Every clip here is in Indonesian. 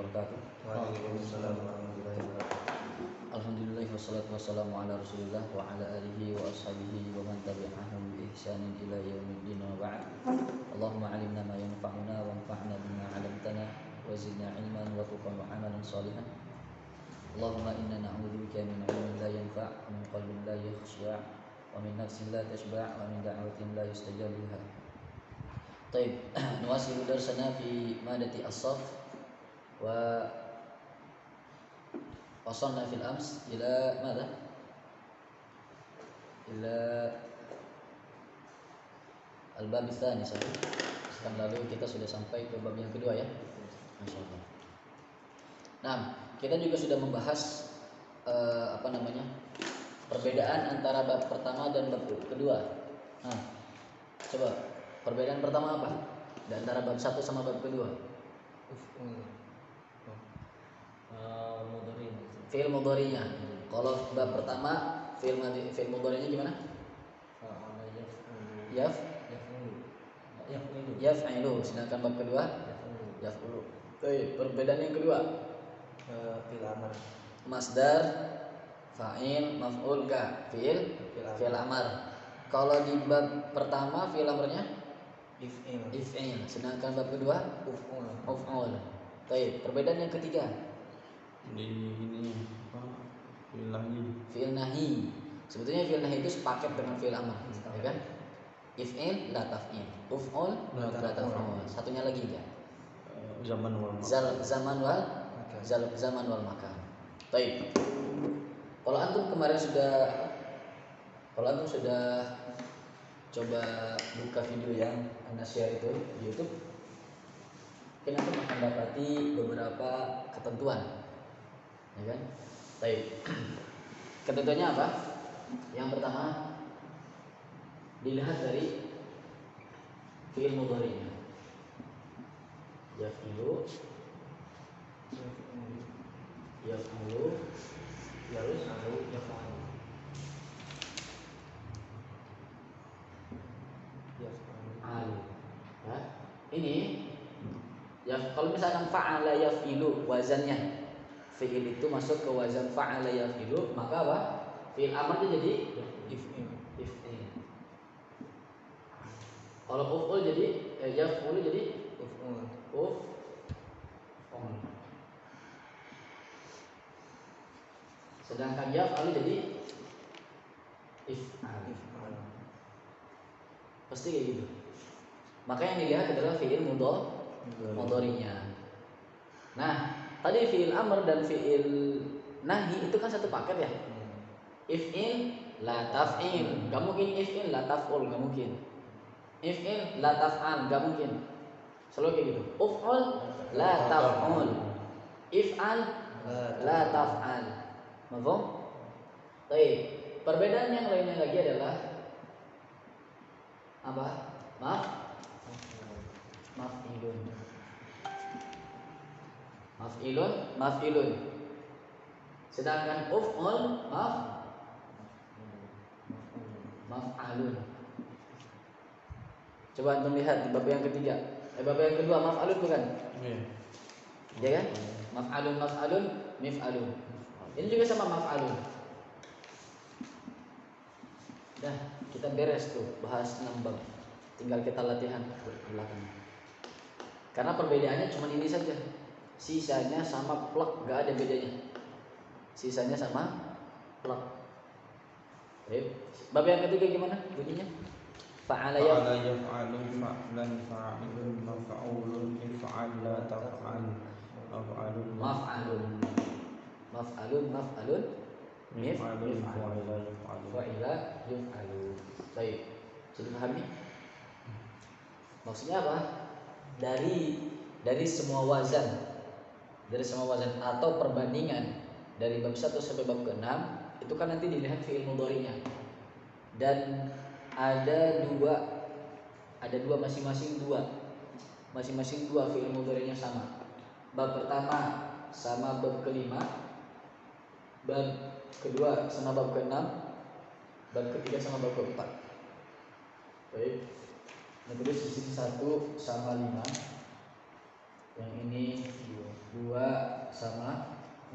wabarakatuh. Waalaikumsalam warahmatullahi wabarakatuh. Alhamdulillah wassalatu wassalamu ala Rasulillah wa ala alihi wa ashabihi wa man tabi'ahum bi ihsanin ila yaumiddin wa ba'd. Allahumma 'allimna ma yanfa'una wanfa'na bima 'allamtana wa zidna 'ilman wa tuqan wa 'amalan shalihan. Allahumma inna na'udzubika min 'ilmin la yanfa' wa min qalbin la yakhsha' wa min nafsin la tashba' wa min da'watin la yustajab laha. Baik, nuwasilu darsana fi madati as-saf wa wasalna fil ams ila madza? Ila al-bab tsani sahih. Sekarang lalu kita sudah sampai ke bab yang kedua ya. Masyaallah. Nah, kita juga sudah membahas perbedaan antara bab pertama dan bab kedua. Nah, coba perbedaan pertama apa? Di antara bab 1 sama bab kedua. Fi'il mudhari'nya. Kalau bab pertama fi'il mudhari'nya gimana? Yaf'ilu. Sedangkan bab kedua yaf'ulu. Oke, perbedaan yang kedua. Fi'il amr. Masdar, fa'il, maf'ul ka. Fi'il amr. Kalau di bab pertama fi'il amrnya if'il. Sedangkan bab kedua uf'ul. Baik, perbedaan yang ketiga. Di ini apa? Fi'il nahi. Sebetulnya fi'il nahi itu sepaket dengan fi'il amr, ya kan? If'il la taf'il, uf'ul la taf'ul. Satunya lagi ya. Zaman wal zaman wal makan. Baik. Kalau antum sudah coba buka video yang Anda share itu di YouTube, mungkin antum akan dapati beberapa ketentuan, ya kan? Baik. Ketentuannya apa? Yang pertama, dilihat dari fi'il mudhari'nya. Yaf'ilu, yaf'alu, al. Ya. Ini ya, kalau misalkan fa'ala yaf'ilu wazannya fi'il itu masuk ke wazan fa'ala yaf'ilu, maka apa? Fi'il amrnya jadi if'il. Kalau uf'ul jadi yaf'ulu jadi uf'ul. Sedangkan yaf'alu jadi if'al. Pasti kayak gitu. Maka yang dilihat adalah fi'il mudhari'nya. Nah, tadi fi'il amr dan fi'il nahi itu kan satu paket ya. If'il la taf'il, enggak mungkin if'il la taf'ul, enggak mungkin. If'il la taf'al, enggak mungkin. Selalu kayak gitu. Uf'ul la taf'ul. If'al la taf'al. Mafhum? Baik. Perbedaan yang lainnya lagi adalah apa? Maf'ilun. Sedangkan uf'ul maf'alun. Coba antum lihat di bab yang ketiga. Bab yang kedua maf'alun bukan? Ya kan? Maf'alun, mif'alun. Ini juga sama maf'alun. Dah, kita beres tuh bahas 6 bab. Tinggal kita latihan ke belakang. Karena perbedaannya cuma ini saja. Sisanya sama plak, enggak ada bedanya. Sisanya sama plak. Baik. Bab yang ketiga gimana bunyinya? Fa'ala yaf'alu fa'lan fa'ilun maf'ulun if'al la taf'al maf'alun fa'ila yuf'alu. Baik. Sudah paham nih? Maksudnya apa? Dari semua wazan atau perbandingan dari bab 1 sampai bab ke-6 itu kan nanti dilihat fi'il mudhari'nya. Dan ada dua masing-masing dua fi'il mudhari'nya sama. Bab pertama sama bab kelima, bab kedua sama bab ke-6, bab ketiga sama bab ke-4. Baik. Nah, terus di sini 1 sama 5. Yang ini 2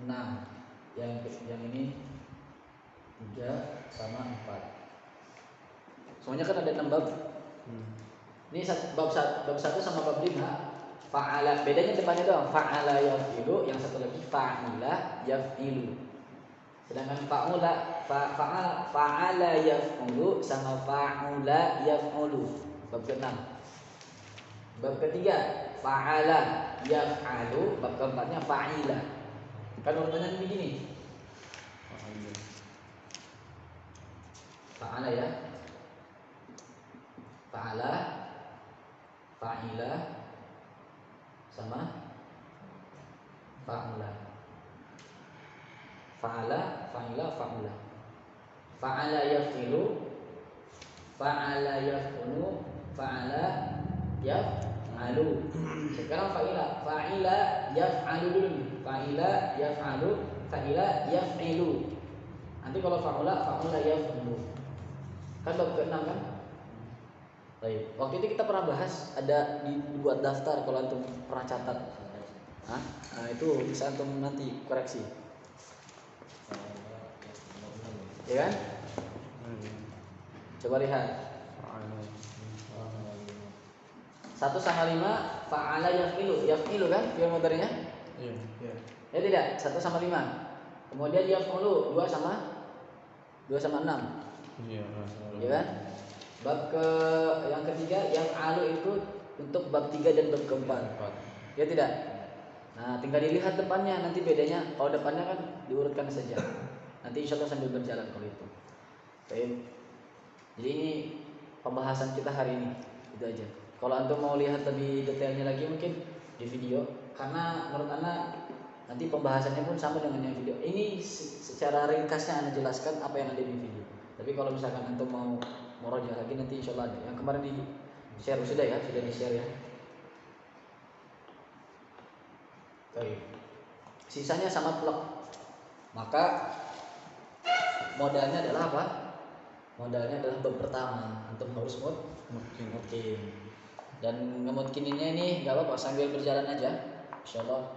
6. Yang ini 3 sama 4. Semuanya kan ada 6 bab. Ini bab 1 sama bab 5. Fa'ala, bedanya depannya doang. Fa'ala yaf'ilu, yang satu lagi fa'ila yaf'ilu. Sedangkan fa'ala yaf'ulu sama fa'ula yaf'ulu. Bab ke-6. Bab ketiga fa'ala yaf'alu, bab keempatnya fa'ila. Kan urutannya begini. Fa'ala ya. Fa'ala, fa'ila sama fa'ula. Fa'ala, fa'ila, fa'ula. Fa'ala yaf'ilu, fa'ala yaf'ulu, fa'ala yaf'alu. Sekarang fa'ila yaf'alu dulu nih. Fa'ila yaf'alu, fa'ila yaf'ilu. Nanti kalau fa'ula yaf'alu. Kan bab ke-6 kan? Baik. Waktu itu kita pernah bahas, ada dibuat daftar kalau antum pernah catat. Nah, itu bisa antum nanti koreksi. Ya kan? Coba lihat. 1 sama 5 fa'ala yaf'ilu. Yaf'ilu kan fi'il mudhari'nya? Iya. Ya tidak? 1 sama 5. Kemudian yaf'ulu 2 sama 6. Iya. Ya kan? Bab yang ketiga yaf'alu itu untuk bab 3 dan bab keempat. Ya tidak? Nah, tinggal dilihat depannya, nanti bedanya. Kalau depannya kan diurutkan saja. Nanti insya Allah sambil berjalan kalau itu. Baik. Jadi ini pembahasan kita hari ini. Itu aja. Kalau antum mau lihat lebih detailnya lagi mungkin di video, karena menurut anak nanti pembahasannya pun sama dengan yang video. Ini secara ringkasnya anak jelaskan apa yang ada di video. Tapi kalau misalkan antum mau meraja lagi nanti insya Allah ada. Yang kemarin di share sudah di share ya. Baik. Sisanya sama plek. Maka modalnya adalah apa? Modalnya adalah bab pertama. Antum harus mungkin. Dan ngemungkininnya ini nggak apa-apa sambil berjalan aja. Insya Allah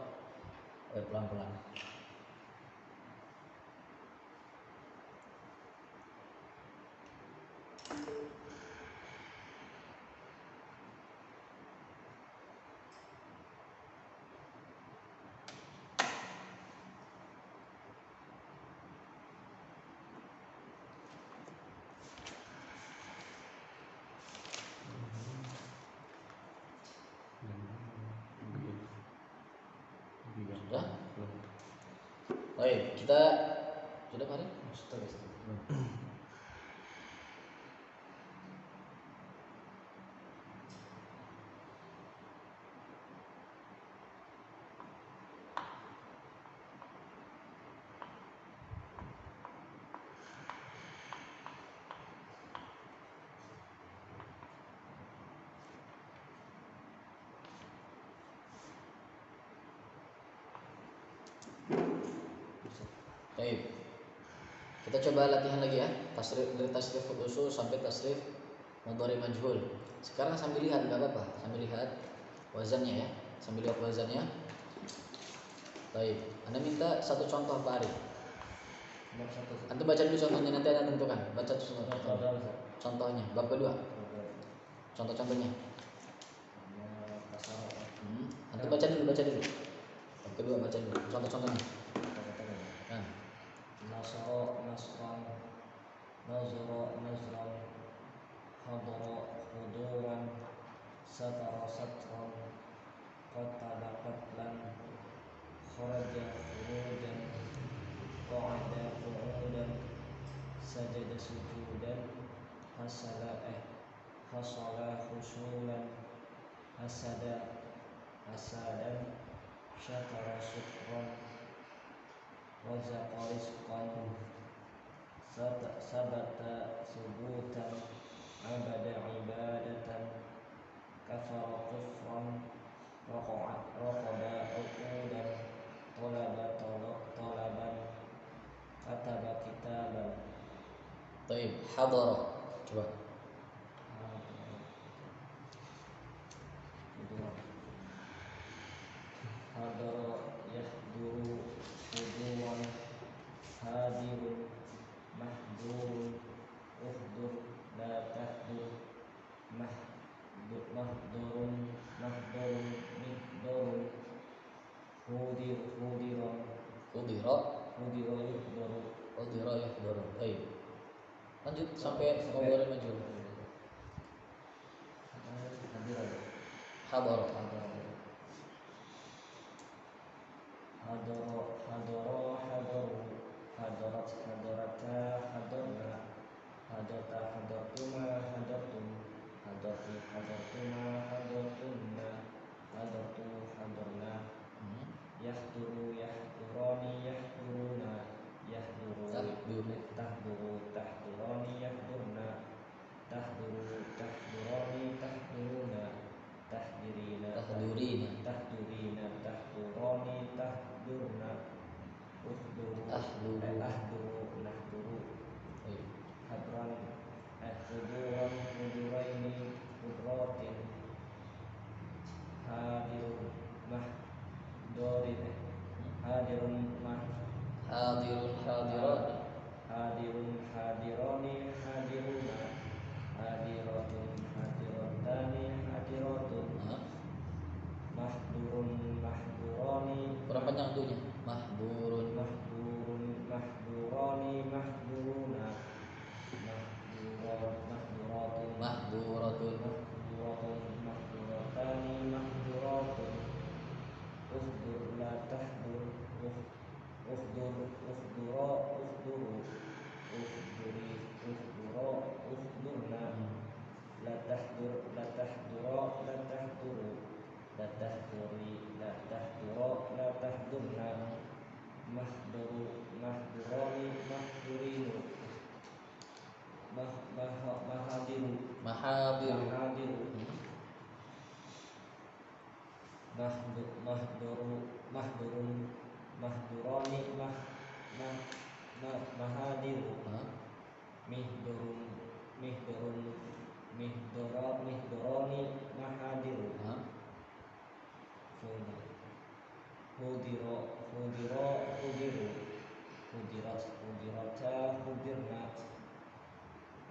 pelan-pelan. Sudah? Baik, kita sudah Pak? Sudah. Baik. Kita coba latihan lagi ya. Tasrif dari tasrif usul sampai tasrif mudhari majhul. Sekarang sambil lihat enggak apa-apa, sambil lihat wazannya ya. Sambil lihat wazannya. Baik. Anda minta satu contoh Pak Ari. Antum baca dulu contohnya, nanti Anda tentukan. Baca contohnya. Bab kedua. Contoh-contohnya. Antum baca dulu. Bab kedua baca dulu. Contoh-contohnya. Nasara nasran, nazara nazran, hadara huduran, satara satran, qatala qatlan, kharaja khurujan, qa'ada qu'udan, sajada sujudan, hasala khusulan, hasada hasadan, syakara syukran, wazaqa rizqan, sabata subutan, abada ibadatan, kafara kufran, raqaba uqudan, talaba talaban, kataba kitaban. Baik, hadara. Coba. Hadara yahduru yuhdaru. udhira yuhdaru. Baik. Lanjut sampai mudhari majhul. Hadara. Hadarat hadarata hadarna, hadarta hadartuma hadartum, hadarti hadartuma hadartunna, hadartu hadarna, yahduru yahdurani yahduruna, yahduru tahdurani yahdurna, tahduru tahdurani tahduruna, tahdurina tahdurani tahdurna, uhduru nahduru, hadran huduran huduraini hudratin, hadirun mahdorin hadirun hadironi hadiruna, hadiratun hadiratani hadiratun, mahdurun mahduroni Kurang panjang tuhnya. Mahdurun. mahduroni mahduruna, mahduratun mahduratani mahduratun, uhdur la tahdur uhduru uhdurna, la tahduru la tahduru, la tahduri la tahdurna, mahduroni mahdurinu, mahadiru mahdurun mahduroni mahadiru, mihdoroni mahadiru, hudiru hudirata hudirna,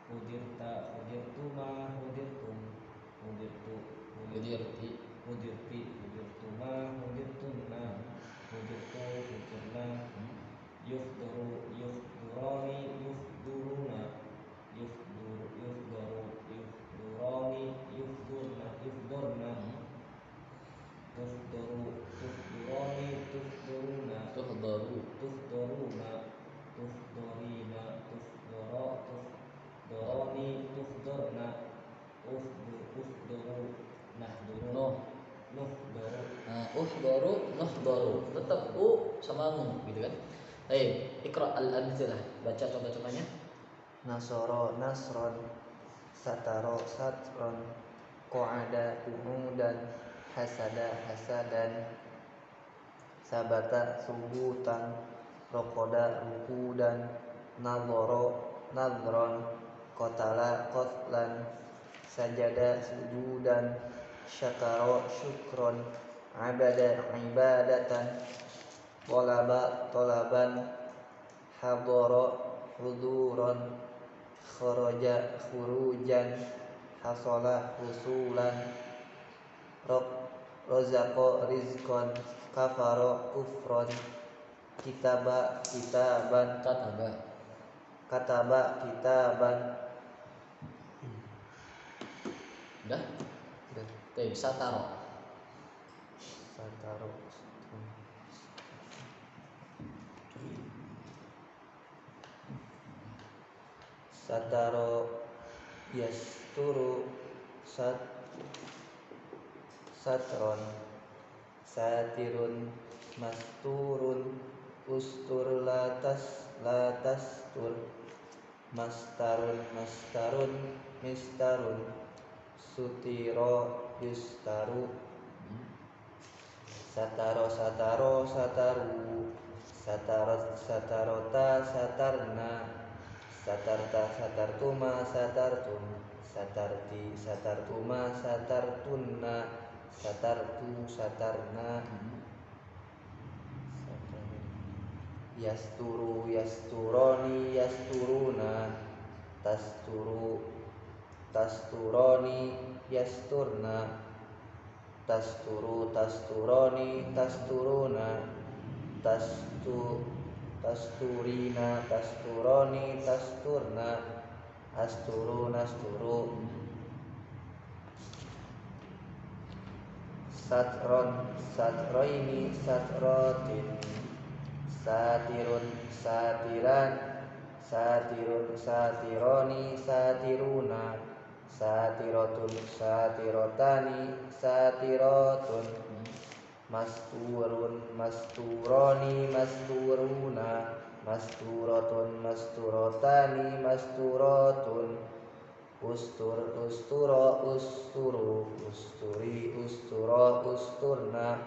hudirtuma hudirtum, hudirtuma hudirtunna, hudirna, yuhdurani yuhduruna, yuhdurani yuhdurna, tuhdurani tuhduruna, tuhdorina tuhdorani tuhdorna, uhduru nahduru nuhduru. Uhdaru nuhdaru. Tetap u sama nu gitu kan. Baik, Iqra al-amtsilah. Baca contoh-contohnya. Nasoro nasron, sataro satron, qa'ada qu'udan, hasada hasadan, sabata subutan, rokoda rukudan, nadhoro nadhron, qatala qatlan, sajada sujudan, syakaro syukron, abada ibadatan, tolaba tolaban, hadoro huduron, kharaja khurujan, hasola husulan, rozaqo rizqon, kafaro kufron, kitaba kitaban, kataba kitaban. Udah? Dan Baik, sataro. sataro sataro yasturu satron, satirun masturun, ustur latastur, mastarun mistarun, sutiro yustaru, sataro sataru, satarota satarna, satarta satartuma satartum, satarti satartuma satartunna, satartu satarna, yasturu yasturoni yasturuna, tasturoni yasturna, tasturoni tasturuna, tasturina tasturoni tasturna asturu nasturu satron satroini satrotin satirun satiran satirun satironi satiruna satirotun satirotani satirotun masturun masturoni masturuna masturotun masturotani masturotun ustur usturo usturu usturi usturo usturna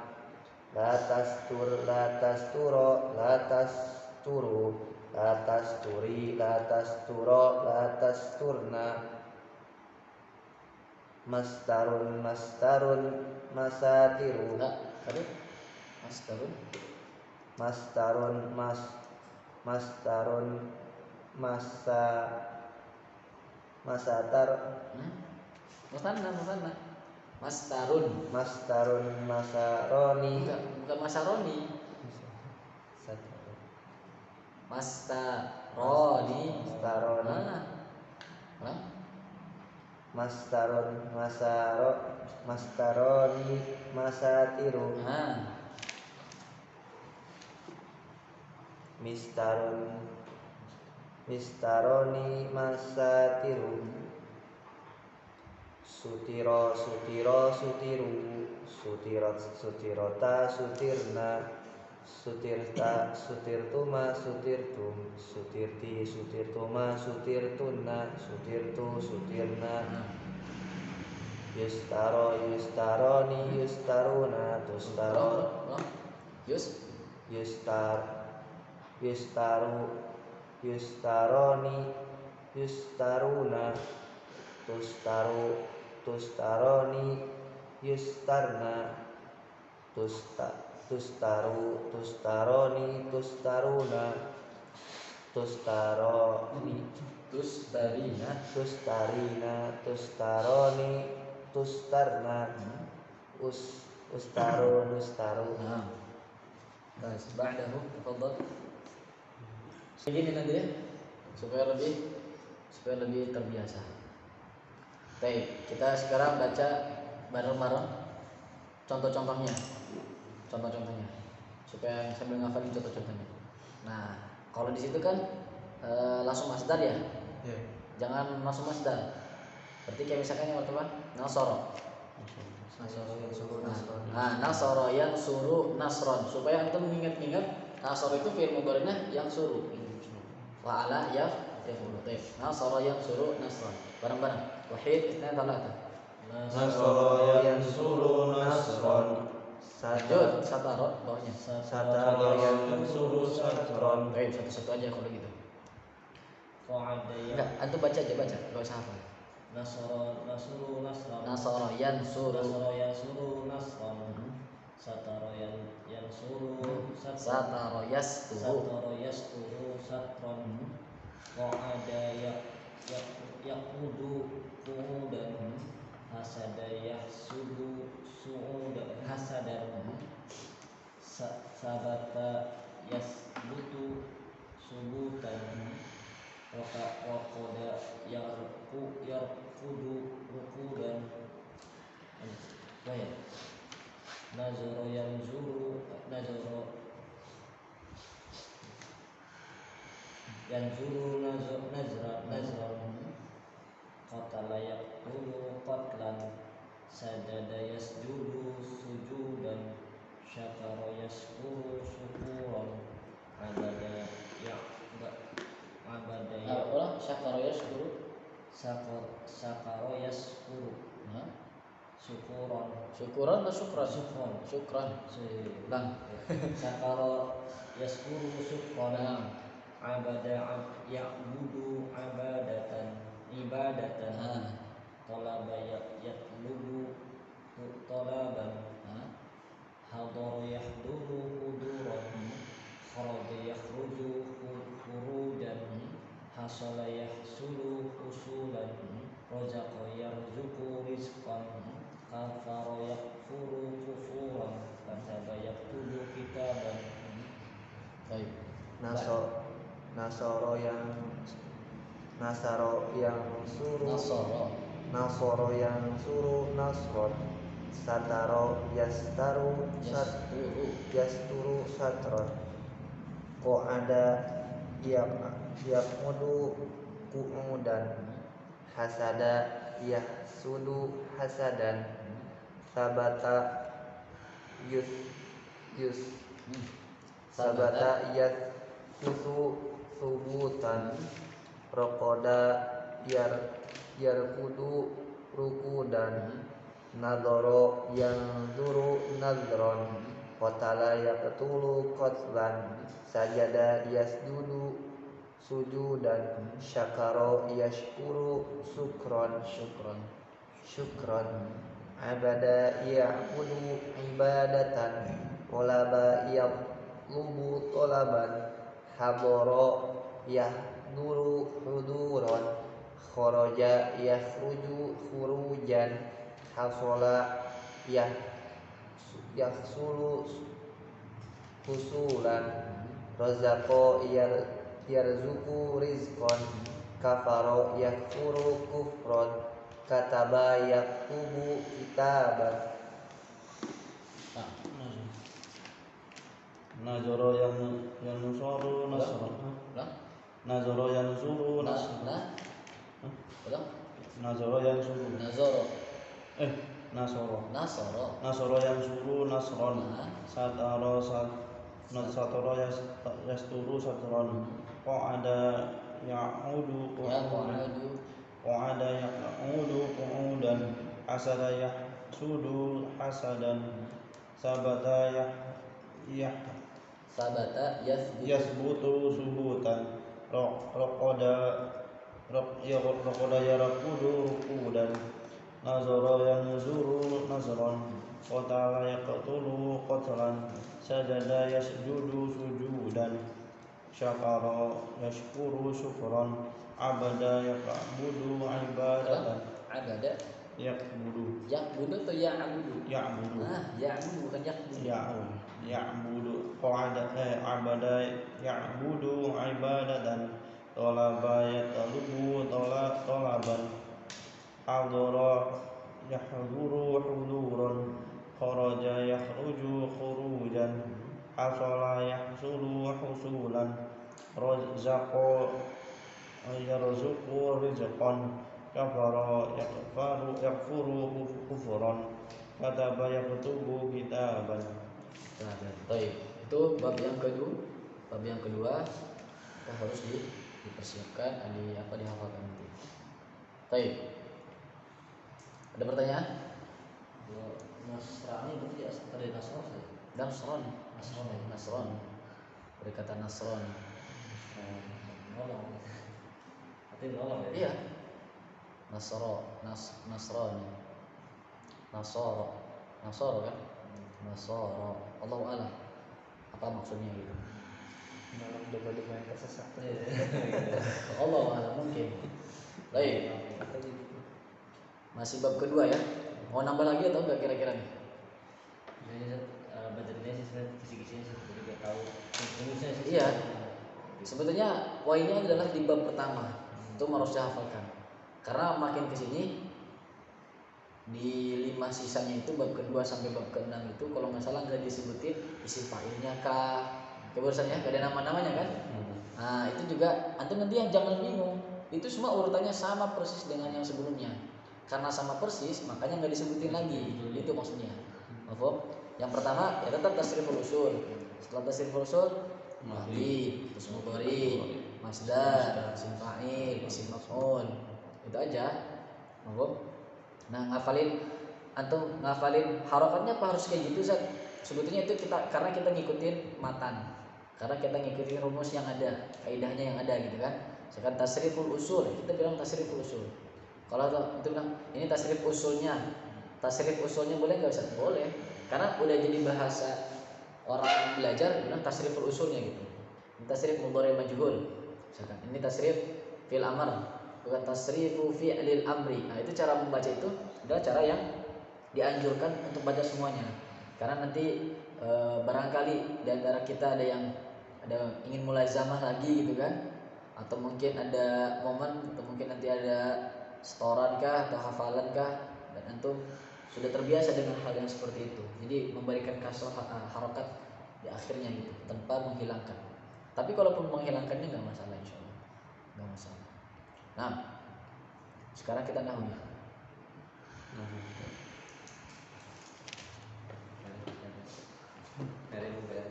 latastur latasturo latasturu latasturi latasturo latasturna mastarun mastarun masatiru Tadi mastarun mastarun mastarun masa masatar musanna mastarun mastarun masaroni bukan masaroni mastaroni mastaroni Hah? mastarun mastaroni masatiru mistarun mistaroni masatiru sutiro sutiro sutiru sutirot sutirota sutirna sutirta sutirtuma sutirtum sutirti sutirtuma sutirtunna sutirtu sutirna yustaro yustaroni yustaruna tustaro yustar yustaru yustaroni yustaruna tustaru tustaroni yustarna tustaru tustaroni tustaruna tustaroni tustarina tustarina tustaroni tustarna ustaru nustaru بس بعده تفضل segini nanti ya supaya lebih terbiasa. Baik, kita sekarang baca bareng-bareng contoh-contohnya supaya sambil ngafalin contoh-contohnya. Nah, kalau di situ kan langsung masdar ya, jangan langsung masdar. Berarti kayak misalkan yang pertama nasoro. Nasoro yang suruh nasron, supaya antum mengingat-ingat nasoro itu fi'il mudhari'nya yang suruh. Fa'ala yaf'ulu. Nasoro yang suruh nasron. Bareng-bareng. Wahid, itsnain, thalatha. nasoro yang suruh nasron Lanjut, sataro bawahnya. sataro yang suruh satron. Baik, satu-satu aja kalau gitu. Qa'adaya Enggak, antum baca aja, enggak usah hafal. nasuru nasran Nasoro yang suruh nasran sataro yang suruh sataro yasturu sataro yasturu satron qa'ada yaqudu qu'udan hasada yahsudu su'udan hasadan sabata yasbutu subutan waqada yarkudu rukudan nazara yanzuru nazran qatala yaqtulu qatlan sajada yasjudu sujudan syakara yashkuru syukuran abada syakaro yashkuru sakaro yashkuru syukuran atau syukran bang sakaro yashkuru syukran abada ya'budu ibadatan talaba yatlubu talaban hadara yahduru huduran kharaja yakhruju khurujan hasala yahsulu husulan razaqa yarzuqu rizqan kafara yakfuru kufuran kataba yaktubu kitaban. baik. Nasoro yang suruh nasoro nasron. Sataro yasturu satron. Qa'ada yaq'udu qu'udan. Hasada yahsudu hasadan. Sabata yus sabata yaskutu subutan. Rokoda yarkudu rukudan. Nadoro yang duru nadron. Qatala yaqtulu qatlan. Sajada yasjudu sujudan. Syakaro yashkuru syukron. Abada ya'budu ibadatan. Tolaba yatlubu tolaban. Haboro yahduru huduron. Khoroja yakhruju khurujan. Hasola yahsulu husulan. Razaqo yarzuku rizqon. Kafaro yakfuru kufron. Kataba yaktubu kitaban. Nazoro yang nusoro nasron. Nazoro yang suru nasron. Nazoro yang suru. Nasoro yang suru nasron. Satoro yasturu satron. Qa'ada ya'udu qu'udan. Hasada yahsudu hasadan. Sabata yasbutu subutan. Rokoda yarakudu rukudan. Nazoro yanzuru nazron. Qatala yaqtulu qatlan. Sajada yasjudu sujudan. Syakara yashkuru syukran. Abada ya'budu ibadatan. Yakbudu atau ya'budu? Ya'budu Ya'budu bukan yakbudu. Ya'budu abada ya'budu ibadatan. Tolaba yatalubu tolaban. Hadara yahduru huduran. Kharaja yakhruju khurujan. Hasala yahsulu husulan. Razaqo yarzuqu rizqan. Kafara yakfuru kufran. Kataba yaktubu kitaban. Baik, itu bab yang kedua kita harus dipersiapkan, dihafalkan nanti. Baik, ada pertanyaan? Nasrani berarti dari Nasron. Nasron, dari kata Nasron. Nolong ya? Iya, Nasrani, Nasoro kan? Nasoro, Allahu a'lam. Apa maksudnya gitu? Malam domba-domba yang tersesat. Allahu a'lam, mungkin. Baik, masih bab kedua ya. Mau nambah lagi atau enggak kira-kira nih? Baca sih sebenarnya kisi-kisinya jadi gak tahu rumusnya sih. Iya. Sebetulnya poinnya adalah di bab pertama. Itu harus dihafalkan. Karena makin kesini di 5 sisanya itu bab kedua sampai bab ke-6 itu kalau nggak salah nggak disebutin isim fa'ilnya kah, kebarusannya nggak ada nama-namanya kan. Nah itu juga antum nanti yang jangan bingung, itu semua urutannya sama persis dengan yang sebelumnya. Karena sama persis makanya nggak disebutin lagi, itu maksudnya. Mahfum? Yang pertama ya tetap tasriful usul. Setelah tasriful usul madi, terus mudhari, masdar, isim fa'il, isim maf'ul. Itu aja. Mahfum? Nah ngafalin harokatnya apa harus kayak gitu Zat? Sebetulnya itu karena kita ngikutin matan, karena kita ngikutin rumus yang ada, kaidahnya yang ada gitu kan. Sekarang tasriful usul, kita bilang tasriful usul. Kalau itu bilang ini tasrif usulnya boleh nggak Ustaz? Boleh, karena udah jadi bahasa orang belajar bilang tasriful usulnya gitu. Ini tasrif mudhari majhul, misalkan ini tasrif fil amr, bukan tasrifu fi'lil amri. Nah, itu cara membaca itu adalah cara yang dianjurkan untuk baca semuanya. Karena nanti barangkali di antara kita ada ada ingin mulazamah lagi gitu kan, atau mungkin ada momen atau mungkin nanti ada setoran kah atau hafalan kah, dan antum sudah terbiasa dengan hal yang seperti itu, jadi memberikan kasroh harokat di akhirnya gitu tanpa menghilangkan. Tapi kalaupun menghilangkannya nggak masalah, insya Allah nggak masalah. Nah, sekarang kita nahu ya. Dari bukan.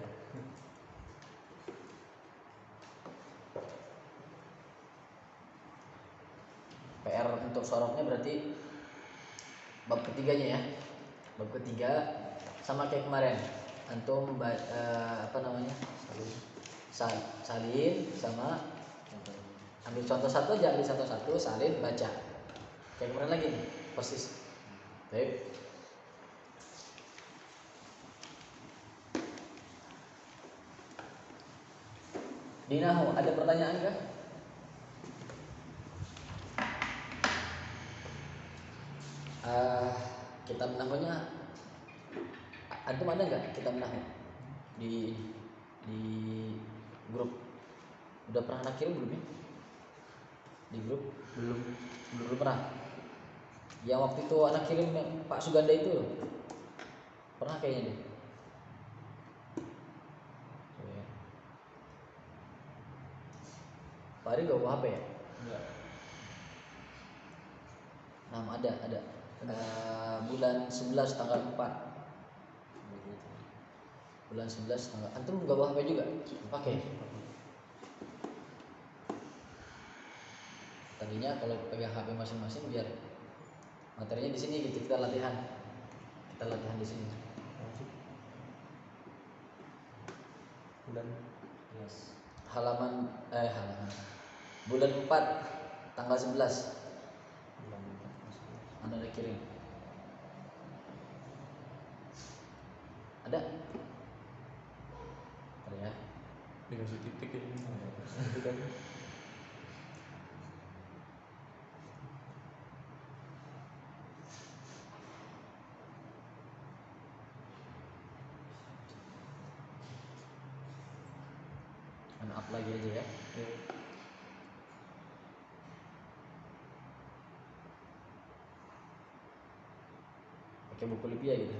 PR untuk sorofnya berarti bab ketiganya ya. Bab ketiga sama kayak kemarin. Antum apa namanya? Salin sama ambil contoh satu aja, ambil satu-satu, salin, baca. Kayak kemarin lagi nih, persis. Baik. Di nahu ada pertanyaan kah? Kitab nahunya antum ada nggak kitab nahu di grup? Udah pernah anak kirim belum ya? Di grup? Belum pernah. Yang waktu itu anak kirim yang Pak Suganda itu loh. Pernah kayaknya deh. Pak Ari gak bawa HP ya? Enggak. Nah, ada. Bulan 11 tanggal 4. Bulan 11 tanggal. Antum gak bawa HP juga? Pakai. Tadinya kalau pegang HP masing-masing biar materinya di sini gitu, kita latihan. Kita latihan di sini. Bulan Halaman bulan 4 tanggal 11. Anda udah kirim. Ada? Ada ya. dikasih titik ya. Itu kan. Up lagi aja ya. Pakai buku Libya gitu.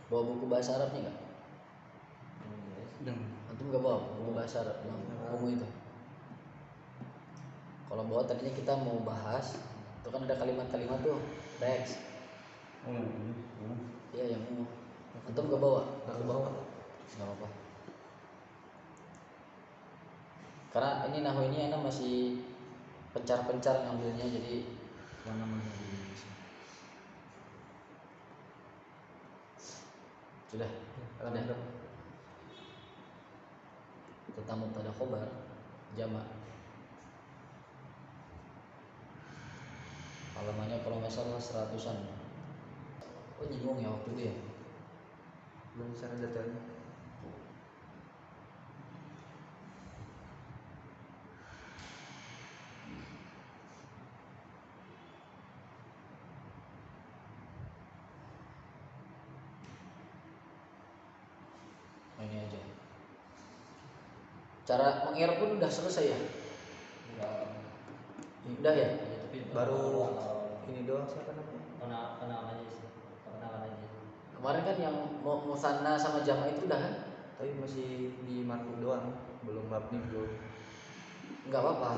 Bawa buku bahasa Arabnya nggak? Antum nggak bawa buku bahasa Arab yang umum itu? Kalau bawa tadinya kita mau bahas, itu kan ada kalimat-kalimat tuh, teks. Oh yang ini. Iya yang umum. Antum nggak bawa? Nggak bawa. Nggak apa-apa. Karena ini nahu ini anak masih pencar-pencar ngambilnya, jadi mana-mana di sini. Sudah. Ada. Tentang mubtada khobar jamak. Halamannya kalau nggak salah 100-an. Oh nyinggung ya waktu itu ya. Belum secara detailnya. Ini aja. Cara mengira pun udah selesai ya. Udah ya. Tapi Baru ini doang siapa namanya? kenalan aja sih. Kenalan aja. Kemarin kan yang musanna sama jamak itu udah kan? Tapi masih di marfu doang, belum mabni belum. Enggak apa-apa.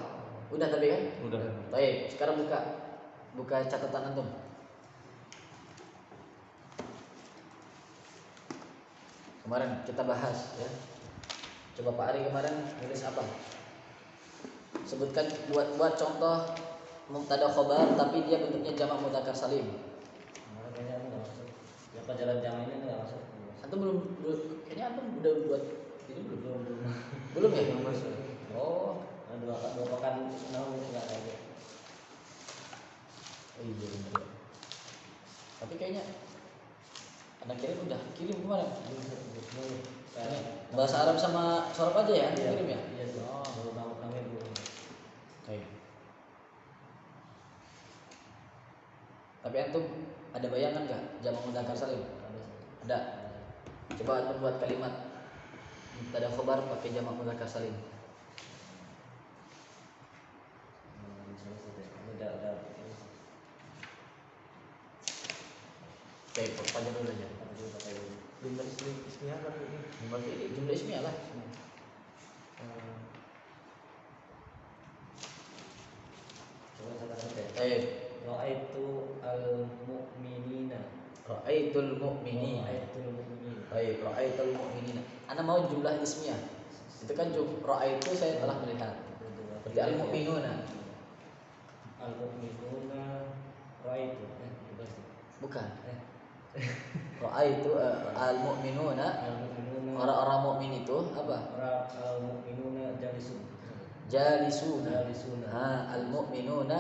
Udah tapi kan? Udah. Baik, sekarang buka catatan antum. Kemarin kita bahas ya. Coba Pak Ari kemarin nulis apa? Sebutkan buat contoh mubtada khobar tapi dia bentuknya jamak mudzakkar salim. Kemarin kayaknya aku nggak masuk. Ya pelajaran jam ini nggak masuk. Antum belum kayaknya antum udah buat ini belum? Belum ya? Belum masuk. Oh, Dua pekan nahu nggak ada. iya benar ya. Tapi kayaknya anak kirim udah kirim kemarin. Bahasa Arab sama sorab aja ya kirim ya. Iya tuh. Baru tahu kami belum. Oke. Tapi antum ada bayangan nggak jamak mudzakkar salim? Ada. Coba antum buat kalimat mubtada khabar pakai jamak mudzakkar salim. Udah. Oke, perpanjang dulu aja. Jumlah ismiyah kan ini. Jumlah ismiyah lah. Coba saya Baik. Ra'aitu al-mu'minina. Ra'aitul mu'minin. Ra'aitul mu'minina. Baik, ra'aitul mu'minin. Ana mau jumlah ismiyah. Itu kan ra'aitu saya telah melihat. Berarti al-mu'minuna. Al-mu'minuna ra'aitu. Bukan. Ra'aitu al-mu'minuna. Al-mu'minuna Orang-orang mukmin itu apa? al-mu'minuna jalisun. Jalisuna. Jalisuna. Al-mu'minuna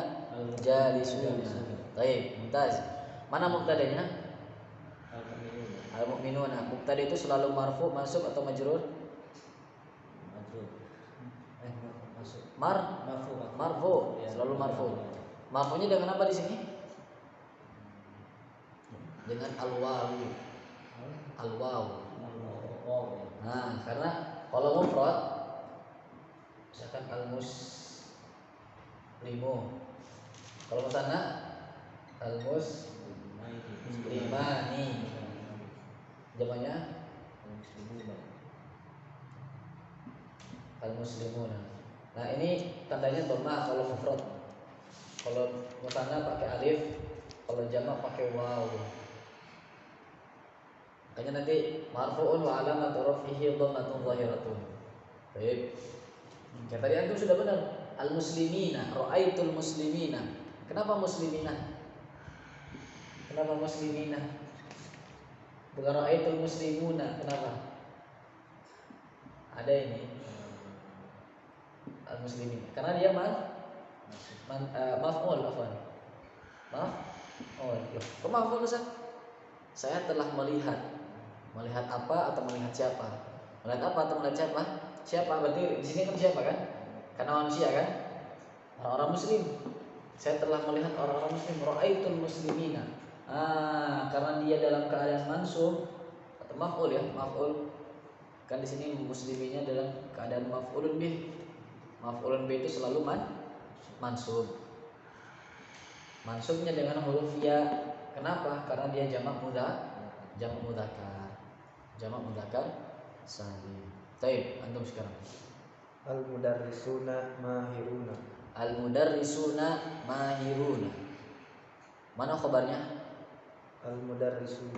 jalisuna. Baik, mumtaz. Mana mubtadanya? Al-mu'minuna. Al-mu'minuna. Mubtada itu selalu marfu, mansub atau majrur? Majrur. Masuk. Marfu. Ya, Selalu marfu. Marfunya dengan apa di sini? Dengan al-waw. Al-waw. Nah, karena kalau mufrad misalkan al-muslimu. Kalau musanna al-muslimani. Jamaknya al-muslimuna. Nah, ini tandanya dhamma kalau mufrad. Kalau musanna pakai alif, kalau jamak pakai waw. Makanya nanti marfu'un wa alamatu rafihi dhammatun zahiratun. Baik. Yang tadi antum sudah benar. Al-muslimina, ra'aitul muslimina. Kenapa muslimina? Kenapa muslimina? Bukan ra'aitul muslimuna. Kenapa? Ada ini al-muslimin. Karena dia maf'ul afwan. Maf'ul. Kok maf'ul Ustaz? Saya telah melihat. Melihat apa atau melihat siapa? Melihat apa atau melihat siapa? Siapa? Berarti di sini kan siapa kan? Karena manusia kan? Orang-orang muslim. Saya telah melihat orang-orang muslim. Ra'aitul muslimina. Karena dia dalam keadaan mansub atau maf'ul ya, maf'ul. Kan di sini musliminya dalam keadaan maf'ulun bih. Maf'ulun bih itu selalu mansub. Mansubnya dengan huruf ya. Kenapa? Karena dia jamak mudzakkar. Jamak mudzakkar salim. Baik, antum sekarang. Al-mudarrisuna mahiruna. Al-mudarrisuna mahiruna. Mana khabarnya? Al-mudarrisu.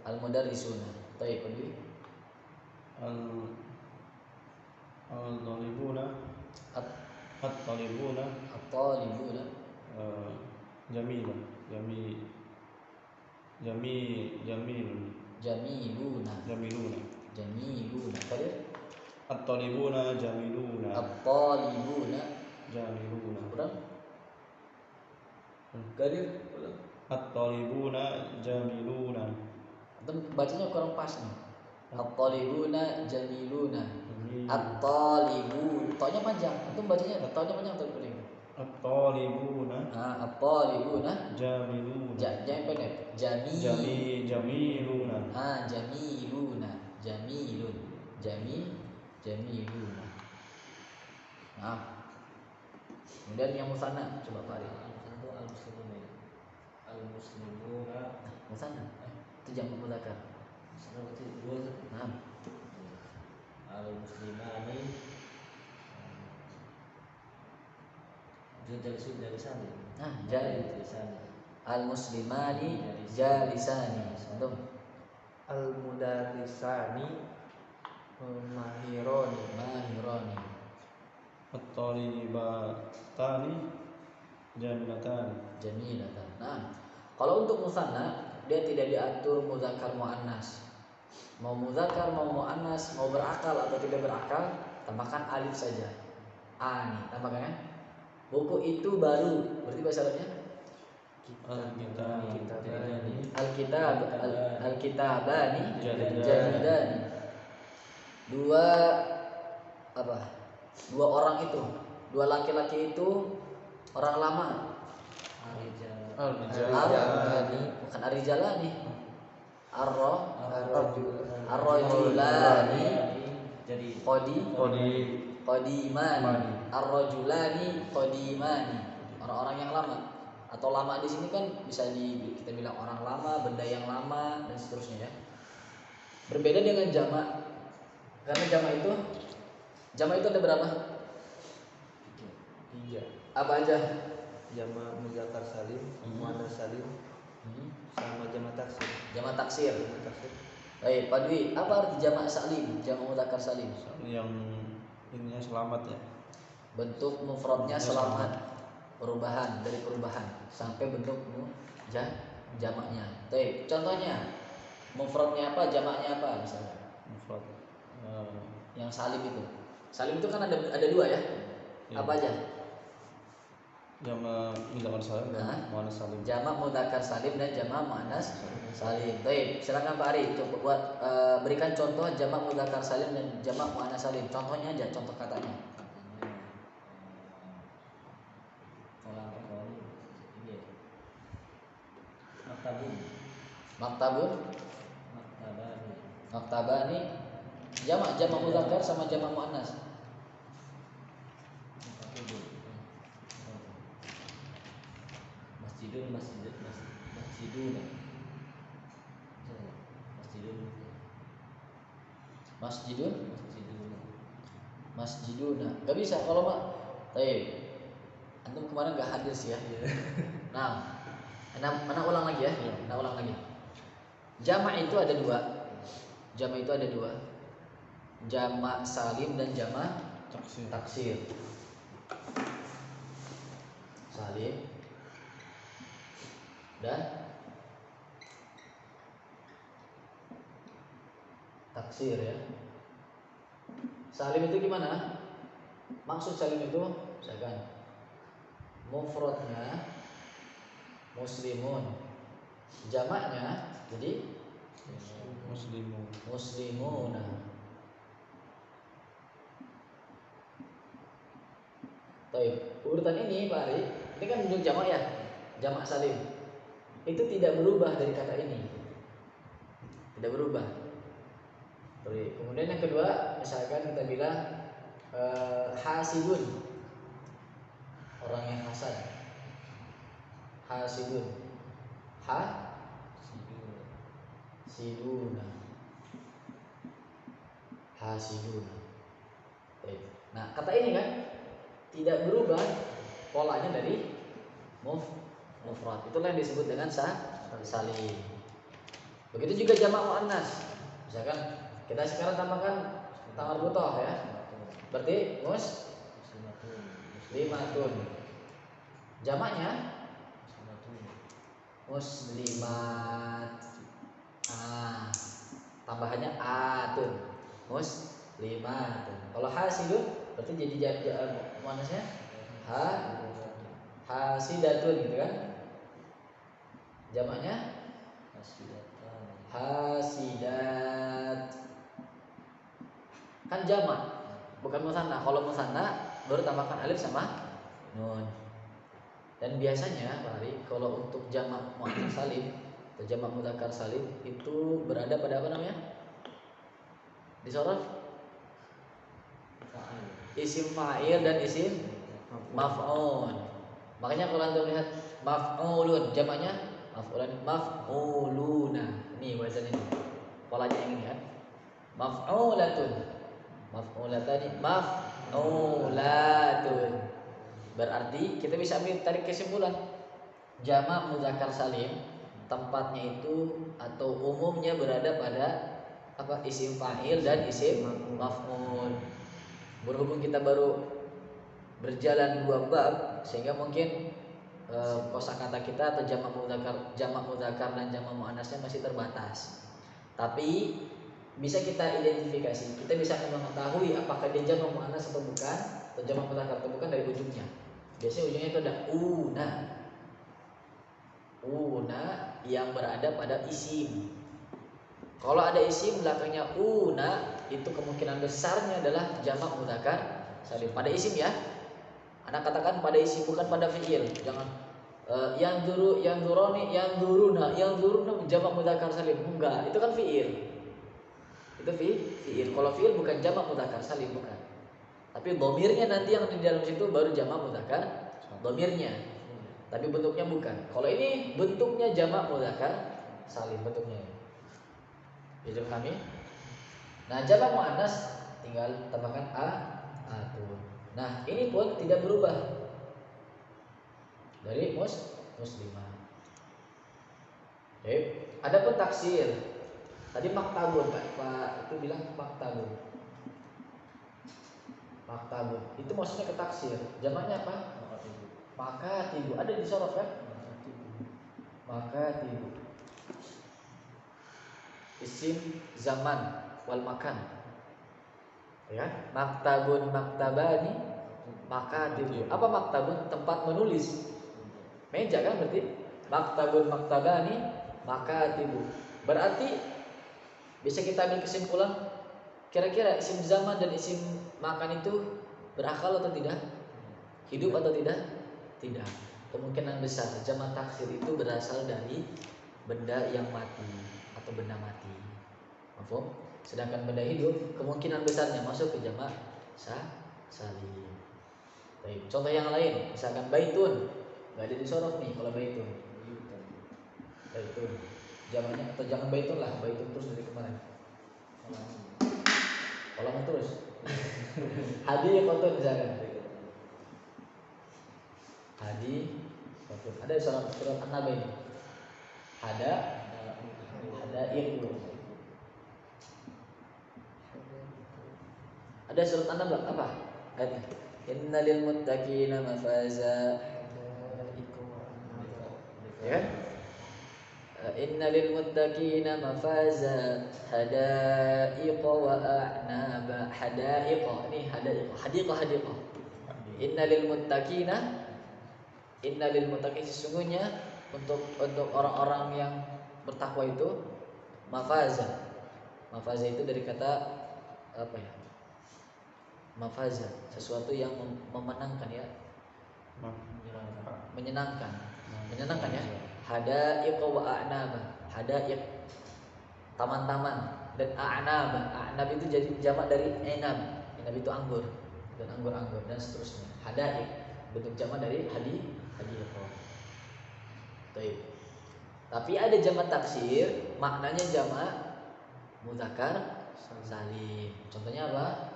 Al-mudarrisuna. Baik, Andi. Al-talibuna. At-talibuna. At-talibuna. Jamilun. Jamiluna. Tadi? At-talibuna jamiluna. At-talibuna. Kurang? Gadir. At-talibuna jamiluna. Antum bacanya kurang pas nih. At-talibuna jamiluna. At-talibun. Tonya panjang. Antum bacanya tonya panjang atau pendek? At-talibuna. At-talibuna Jamiluna. jangan pendek. Jamiluna. Jamiluna. Nah. Kemudian yang musanna coba Pak Ari. Al-muslimuna. Musanna. Itu jamak mudzakkar. Nah. Al-muslimani. Jalisani. Nah, al-muslimani jalisani. Antum Al-mudarrisani mahironi. At-talibatani jamilatan. Nah, kalau untuk musanna dia tidak diatur mudzakkar muannas. Mau mudzakkar mau muannas, mau berakal atau tidak berakal, tambahkan alif saja. Nih, tambahkan ya. Buku itu baru, berarti bahasa Arabnya Alkitabani Jadidani. jadidani. Dua apa? Dua orang itu, dua laki-laki itu orang lama. Bukan Arijalani. Arrojulani Jadi qadimani. Arrojulani qadimani. Orang-orang yang lama. Atau lama di sini kan bisa kita bilang orang lama, benda yang lama dan seterusnya ya. Berbeda dengan jamak. Karena jamak itu ada berapa? 3. Apa aja? Jamak muzakkar salim, muannas salim, sama jamak taksir. Jamak taksir. Jamak taksir. Baik, Pak Dwi, apa arti jamak salim? Jamak muzakkar salim. Yang ininya selamat ya. Bentuk mufradnya selamat. Dari perubahan sampai bentuk jamaknya. Baik, contohnya mufradnya apa, jamaknya apa misalnya? Mufrad. Yang salim itu. Salim itu kan ada dua ya. Iya. Apa aja? Jamak muzakkar salim dan muannas salim. Jamak muzakkar salim dan jamak muannas salim. Baik, silakan Pak Ari coba buat berikan contoh jamak muzakkar salim dan jamak muannas salim. Contohnya aja, contoh katanya. Maktabani. Jamak muzakkar sama jamak muannas. Masjiduna. Gak bisa kalau Mak. Antum kemarin gak hadir sih ya. Nah, Ana ulang lagi ya. Ana ulang lagi. Jamak itu ada dua. Jamak salim dan jamak taksir. Salim dan taksir ya. Salim itu gimana? Maksud salim itu misalkan mufradnya muslimun, jamaknya jadi muslimuna. Baik, urutan ini Pak Ari, ini kan bentuk jamak ya, jamak salim. Itu tidak berubah dari kata ini, tidak berubah. Baik, kemudian yang kedua, misalkan kita bilang hasibun, orang yang hasad. Hasibun, siduna. Hasiduna. Baik. Nah, kata ini kan tidak berubah polanya dari mufrad. Itulah yang disebut dengan salim. Begitu juga jamak muannas. Misalkan kita sekarang tambahkan marbuthah ya. Berarti muslimatun. Jamaknya muslimat. Tambahannya atun. Muslimatun. Kalau hasidun berarti jadi muannasnya hasidatun gitu kan. Jamaknya hasidat. Kan jamak, bukan musanna. Kalau musanna baru tambahkan alif sama nun. Dan biasanya Pak Ari, kalau untuk jamak muannas salim atau jamak mudzakkar salim itu berada pada apa namanya? Disorot isim fa'il dan isim maf'ul. Makanya kalau Anda lihat maf'ulun, jamaknya maf'uluna. Ini wazan ini. Polanya yang ini kan. Maf'ulatun. Maf'ulatani, maf'ulatun. Berarti kita bisa ambil tarik kesimpulan. Jamak mudzakkar salim tempatnya itu atau umumnya berada pada apa? Isim fa'il dan isim maf'ul. Berhubung kita baru berjalan 2 bab sehingga mungkin kosakata kita atau jamak mudzakkar dan jamak muannasnya masih terbatas. Tapi bisa kita identifikasi, kita bisa mengetahui apakah dia jamak muannas atau bukan, atau jamak mudzakkar atau bukan dari ujungnya. Biasanya ujungnya itu ada una. yang berada pada isim. Kalau ada isim belakangnya una, itu kemungkinan besarnya adalah jamak mudzakkar salim. Pada isim ya. Anak katakan pada isim, bukan pada fiil. Jangan yang duruni, yang duruna jamak mudzakkar salim. Enggak, itu kan fiil. Itu fiil. Kalau fiil bukan jamak mudzakkar salim, bukan. Tapi domirnya nanti yang di dalam situ baru jamak mudzakkar domirnya. Tapi bentuknya bukan. Kalau ini bentuknya jamak mudzakkar salim bentuknya. Jadi kami. Nah, jamak muannas tinggal tambahkan atun. Nah, ini pun tidak berubah dari muslimah. Oke, ada pun taksir. Tadi maktabun, Pak itu bilang maktabun. Maktabun. Itu maksudnya ketaksir. Jamaknya apa? Makatibu. Ada di sorot kan? Makatibu. Isim zaman wal makan. Ya, maktabun, maktabani, makatibu. Apa maktabun? Tempat menulis. Meja kan berarti? Maktabun, maktabani, makatibu. Berarti bisa kita ambil kesimpulan kira-kira isim zaman dan isim makan itu berakal atau tidak? Hidup atau tidak? Tidak. Kemungkinan besar jamak taksir itu berasal dari benda yang mati atau benda mati. Mafhum? Sedangkan benda hidup kemungkinan besarnya masuk ke jamak salim. Baik, contoh yang lain, misalkan baitun. Enggak ada disorof nih kalau baitun. Baitun. Jamaknya atau jangan baitun lah, baitun terus dari kemarin. Kolam terus. Hadi foto misalkan. Hadi foto. Ada surat An-Naba ini. Ada itu. Ada surat An-Naba apa? Ayatnya. Innalil muttaqina mafaza. Ya kan? Innalil muttaqina mafaza hadaiqa wa a'naba. Hadaiqa ini hadiqah. Innalil muttaqina sesungguhnya untuk orang-orang yang bertakwa itu mafaza. Mafaza itu dari kata apa ya? Mafaza, sesuatu yang memenangkan ya. Menyenangkan ya. Hadaiqa wa a'naba. Hadaiq taman-taman dan a'nab itu jadi jamak dari inab. Inab itu anggur dan anggur-anggur dan seterusnya. Hadaiq bentuk jamak dari hadiqah. Baik. Tapi ada jamak taksir, maknanya jamak mudzakkar salim. Contohnya apa?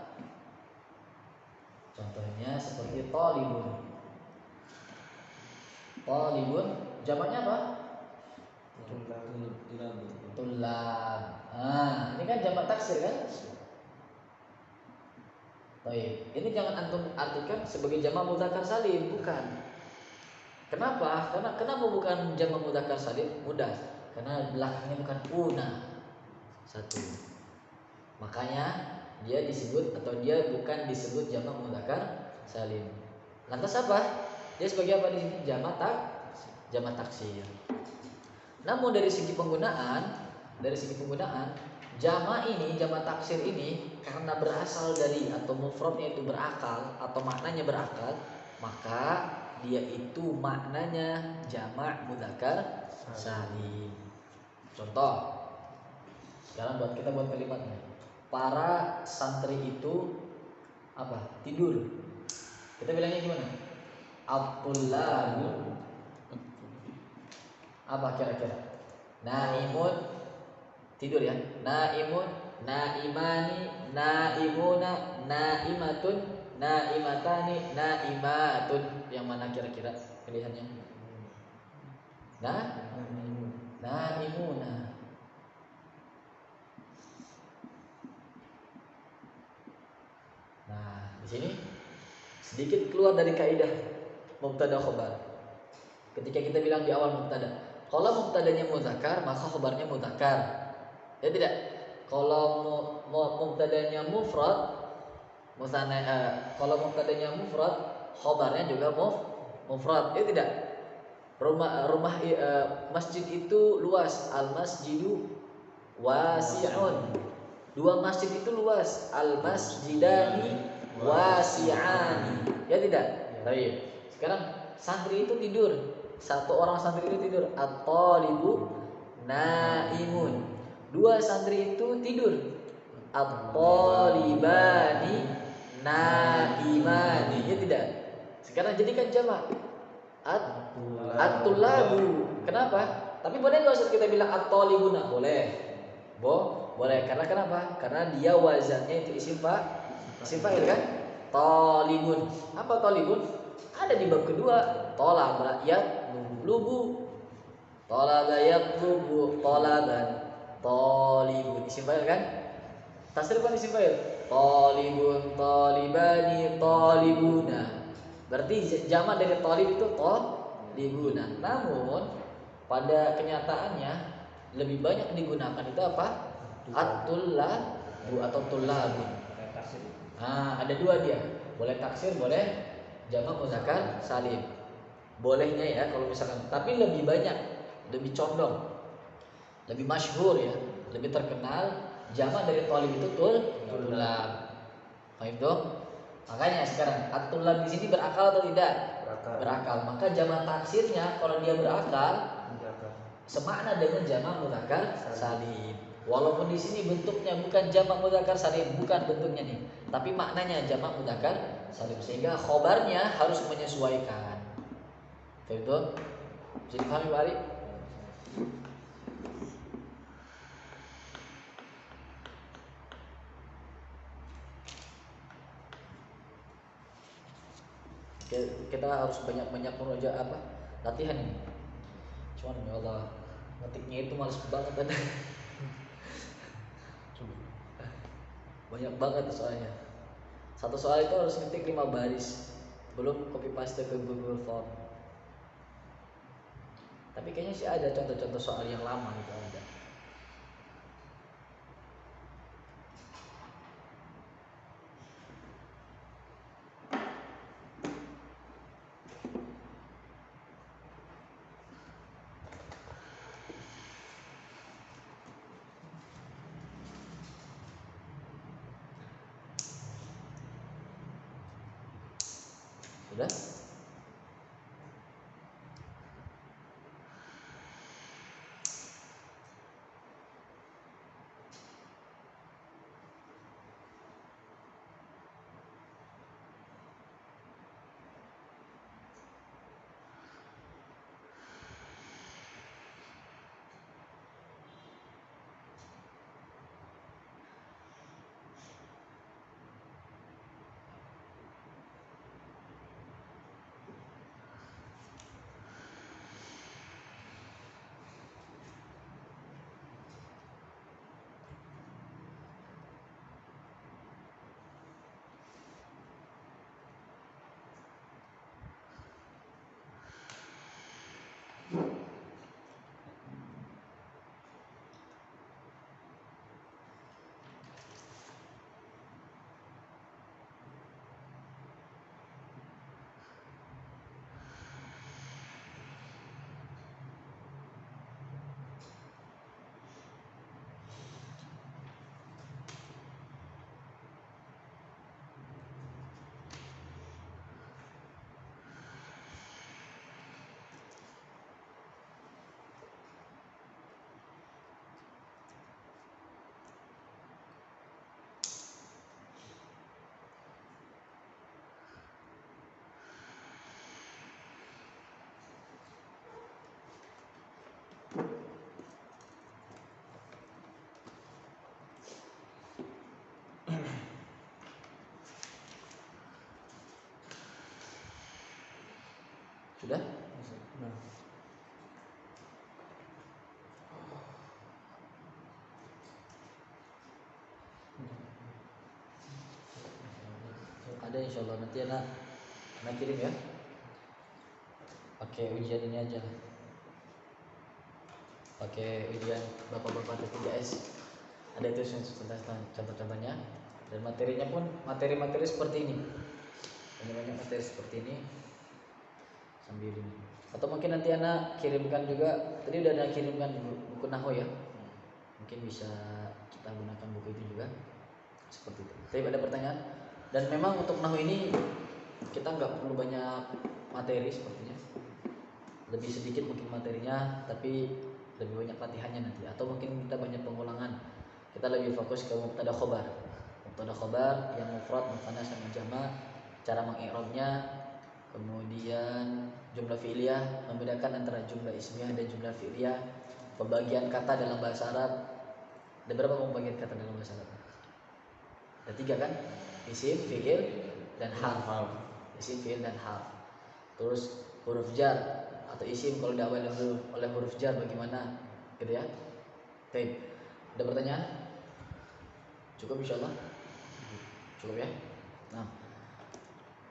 Contohnya seperti talibun. Talibun jamaknya apa? Tulab. Ini kan jamak taksir kan? Baik. Ini jangan antum artikan sebagai jamak mudzakkar salim, bukan. Kenapa? Kenapa bukan jamak mudzakkar salim? Mudah. Karena belakangnya bukan una. Satu. Makanya dia disebut atau dia bukan disebut jamak mudzakkar salim. Lantas apa? Dia sebagai apa di sini? Jamak taksir. Namun dari segi penggunaan jamak taksir ini karena berasal dari atau mufradnya itu berakal atau maknanya berakal, maka dia itu maknanya jamak mudzakkar salim. Contoh. Sekarang kita buat kalimatnya. Para santri itu apa? Tidur. Kita bilangnya gimana? At-tullabu. Apa kira-kira? Naimun tidur ya. Naimun, naimani, naimuna, naimatun, naimatani, naimatun. Yang mana kira-kira pilihannya? Naimuna. Nah, di sini sedikit keluar dari kaidah mubtada khobar. Ketika kita bilang di awal mubtada, kalau mubtadanya mudzakkar maka khobarnya mudzakkar. Ya tidak? Kalau mubtadanya mufrad, kalau mubtadanya mufrad, khobarnya juga mufrad. Ya tidak? Masjid itu luas, al masjidu wasi'un. Dua masjid itu luas, al masjidani wasi'ani. Ya tidak? Baik. Sekarang santri itu tidur. Satu orang santri itu tidur, at-talibu naimun. Dua santri itu tidur, at-talibani naimani. Ya tidak? Sekarang jadikan jamak. At-tullabu. Kenapa? Tapi boleh nggak usah kita bilang at-talibuna? Boleh. Boleh. Karena kenapa? Karena dia wazannya itu isim fa'il kan? Talibun. Apa talibun? Ada di bab kedua. Talaba yatlubu. Talaba yatlubu. Talaban. Talibun. Isim fa'il kan? Tasrif kan isim fa'il. Talibun, talibani, talibuna. Berarti jamak dari talib itu talibuna. Namun pada kenyataannya lebih banyak digunakan itu apa? At-tullabu atau tullabu. Ada dua dia. Boleh taksir, boleh jamak muzakkar salim. Bolehnya ya kalau misalkan. Tapi lebih banyak, lebih condong, lebih masyhur ya, lebih terkenal jamak dari talib itu tullab. Paham dong? Makanya sekarang at-tullab di sini berakal atau tidak? Berakal. Maka jamak taksirnya kalau dia berakal semakna dengan jamak mudzakkar salim. Walaupun di sini bentuknya bukan jamak mudzakkar salim, bukan bentuknya nih, tapi maknanya jamak mudzakkar salim, sehingga khobarnya harus menyesuaikan. Betul? Jadi pahami Pak Ali? Kita harus banyak-banyak murojaah latihan ini. Cuman ya Allah, ngetiknya itu males banget kan. Banyak banget soalnya. Satu soal itu harus ngetik 5 baris. Belum copy paste ke Google Form. Tapi kayaknya sih ada contoh-contoh soal yang lama itu ada. Sudah? Sudah? Nah. Ada insyaallah nanti anak kirim ya. Pakai ujian ini aja. Pakai ujian Bapak-bapak T3S. Ada itu contoh-contohnya, dan materinya pun materi-materi seperti ini. Banyak materi seperti ini sambil ini. Atau mungkin nanti anak kirimkan juga, tadi udah anak kirimkan buku nahwu ya, mungkin bisa kita gunakan buku itu juga seperti itu. Tapi ada pertanyaan? Dan memang untuk nahwu ini kita nggak perlu banyak materi sepertinya, lebih sedikit mungkin materinya, tapi lebih banyak latihannya nanti. Atau mungkin kita banyak pengulangan, kita lebih fokus ke mubtada khobar yang mufrad, mufrad sama jamak, cara mengi'rabnya, kemudian jumlah fi'liyah, membedakan antara jumlah ismiyah dan jumlah fi'liyah, pembagian kata dalam bahasa Arab. Ada berapa pembagian kata dalam bahasa Arab? Ada 3 kan? Isim, fi'il, dan harf. Isim, fi'il, dan harf. Terus huruf jar atau isim kalau diawali oleh huruf jar bagaimana? Gitu ya. Baik. Ada pertanyaan? Cukup insyaallah? Cukup ya? Nah,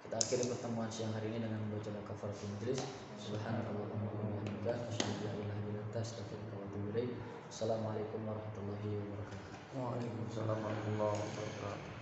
kita akhiri pertemuan siang hari ini dengan membaca kafaratul majlis. Subhanallahumma wa bihamdika asyhadu an la ilaha illa anta astaghfiruka wa atubu ilaik. Assalamualaikum warahmatullahi wabarakatuh. Waalaikumsalam warahmatullahi wabarakatuh.